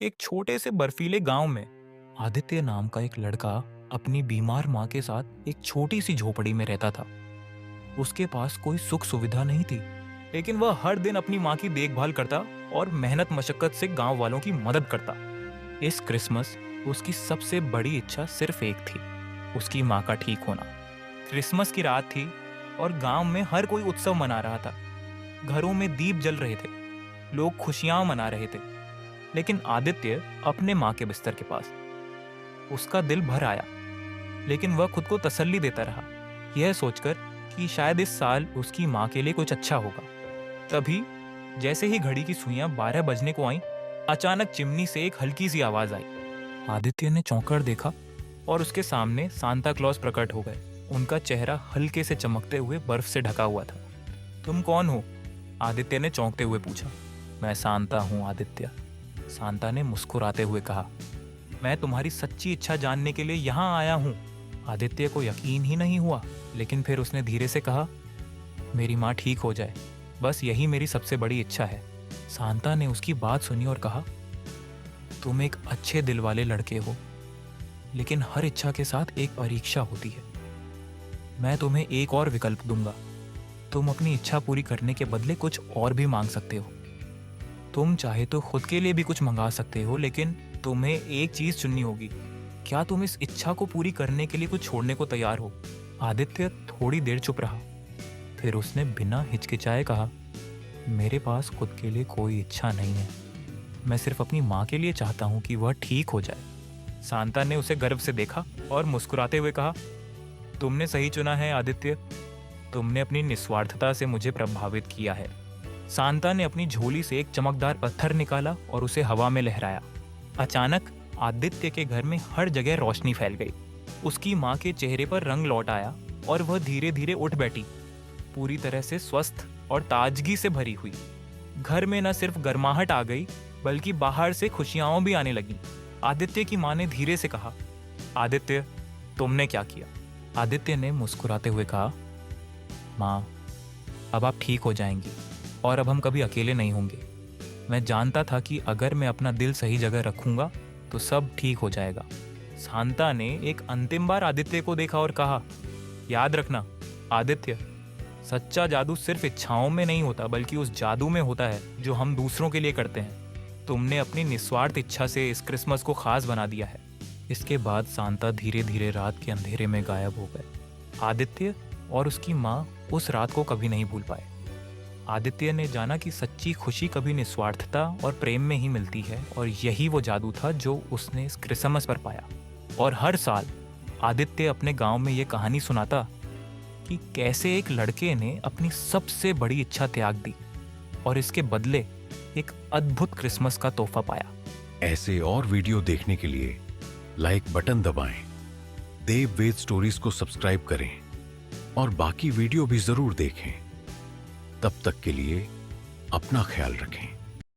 एक छोटे से बर्फीले गांव में आदित्य नाम का एक लड़का अपनी बीमार माँ के साथ एक छोटी सी झोपड़ी में रहता था। उसके पास कोई सुख सुविधा नहीं थी, लेकिन वह हर दिन अपनी माँ की देखभाल करता और मेहनत मशक्कत से गांव वालों की मदद करता। इस क्रिसमस उसकी सबसे बड़ी इच्छा सिर्फ एक थी, उसकी माँ का ठीक होना। क्रिसमस की रात थी और गांव में हर कोई उत्सव मना रहा था। घरों में दीप जल रहे थे, लोग खुशियां मना रहे थे। लेकिन आदित्य अपने माँ के बिस्तर के पास, उसका दिल भर आया, लेकिन वह खुद को तसल्ली देता रहा, यह सोचकर कि शायद इस साल उसकी माँ के लिए कुछ अच्छा होगा। तभी जैसे ही घड़ी की सुइयां 12 बजने को आईं, अचानक चिमनी से एक हल्की सी आवाज आई। आदित्य ने चौंककर देखा और उसके सामने सांता क्लॉज प्रकट हो गए। उनका चेहरा हल्के से चमकते हुए बर्फ से ढका हुआ था। तुम कौन हो? आदित्य ने चौंकते हुए पूछा। मैं सांता हूँ आदित्य, सांता ने मुस्कुराते हुए कहा। मैं तुम्हारी सच्ची इच्छा जानने के लिए यहाँ आया हूँ। आदित्य को यकीन ही नहीं हुआ, लेकिन फिर उसने धीरे से कहा, मेरी माँ ठीक हो जाए, बस यही मेरी सबसे बड़ी इच्छा है। सांता ने उसकी बात सुनी और कहा, तुम एक अच्छे दिल वाले लड़के हो, लेकिन हर इच्छा के साथ एक परीक्षा होती है। मैं तुम्हें एक और विकल्प दूंगा। तुम अपनी इच्छा पूरी करने के बदले कुछ और भी मांग सकते हो। तुम चाहे तो खुद के लिए भी कुछ मंगा सकते हो, लेकिन तुम्हें एक चीज चुननी होगी। क्या तुम इस इच्छा को पूरी करने के लिए कुछ छोड़ने को तैयार हो? आदित्य थोड़ी देर चुप रहा, फिर उसने बिना हिचकिचाए कहा, मेरे पास खुद के लिए कोई इच्छा नहीं है। मैं सिर्फ अपनी माँ के लिए चाहता हूँ कि वह ठीक हो जाए। सांता ने उसे गर्व से देखा और मुस्कुराते हुए कहा, तुमने सही चुना है आदित्य। तुमने अपनी निस्वार्थता से मुझे प्रभावित किया है। सांता ने अपनी झोली से एक चमकदार पत्थर निकाला और उसे हवा में लहराया। अचानक आदित्य के घर में हर जगह रोशनी फैल गई। उसकी माँ के चेहरे पर रंग लौट आया और वह धीरे धीरे उठ बैठी, पूरी तरह से स्वस्थ और ताजगी से भरी हुई। घर में न सिर्फ गर्माहट आ गई, बल्कि बाहर से खुशियां भी आने लगीं। आदित्य की माँ ने धीरे से कहा, आदित्य, तुमने क्या किया? आदित्य ने मुस्कुराते हुए कहा, माँ, अब आप ठीक हो जाएंगी और अब हम कभी अकेले नहीं होंगे। मैं जानता था कि अगर मैं अपना दिल सही जगह रखूंगा तो सब ठीक हो जाएगा। सांता ने एक अंतिम बार आदित्य को देखा और कहा, याद रखना आदित्य, सच्चा जादू सिर्फ इच्छाओं में नहीं होता, बल्कि उस जादू में होता है जो हम दूसरों के लिए करते हैं। तुमने अपनी निस्वार्थ इच्छा से इस क्रिसमस को खास बना दिया है। इसके बाद सांता धीरे धीरे रात के अंधेरे में गायब हो गए। आदित्य और उसकी माँ उस रात को कभी नहीं भूल पाए। आदित्य ने जाना कि सच्ची खुशी कभी निस्वार्थता और प्रेम में ही मिलती है, और यही वो जादू था जो उसने इस क्रिसमस पर पाया। और हर साल आदित्य अपने गांव में ये कहानी सुनाता कि कैसे एक लड़के ने अपनी सबसे बड़ी इच्छा त्याग दी और इसके बदले एक अद्भुत क्रिसमस का तोहफा पाया। ऐसे और वीडियो देखने के लिए लाइक बटन दबाएं, देव वेद स्टोरीज को सब्सक्राइब करें और बाकी वीडियो भी जरूर देखें। तब तक के लिए अपना ख्याल रखें।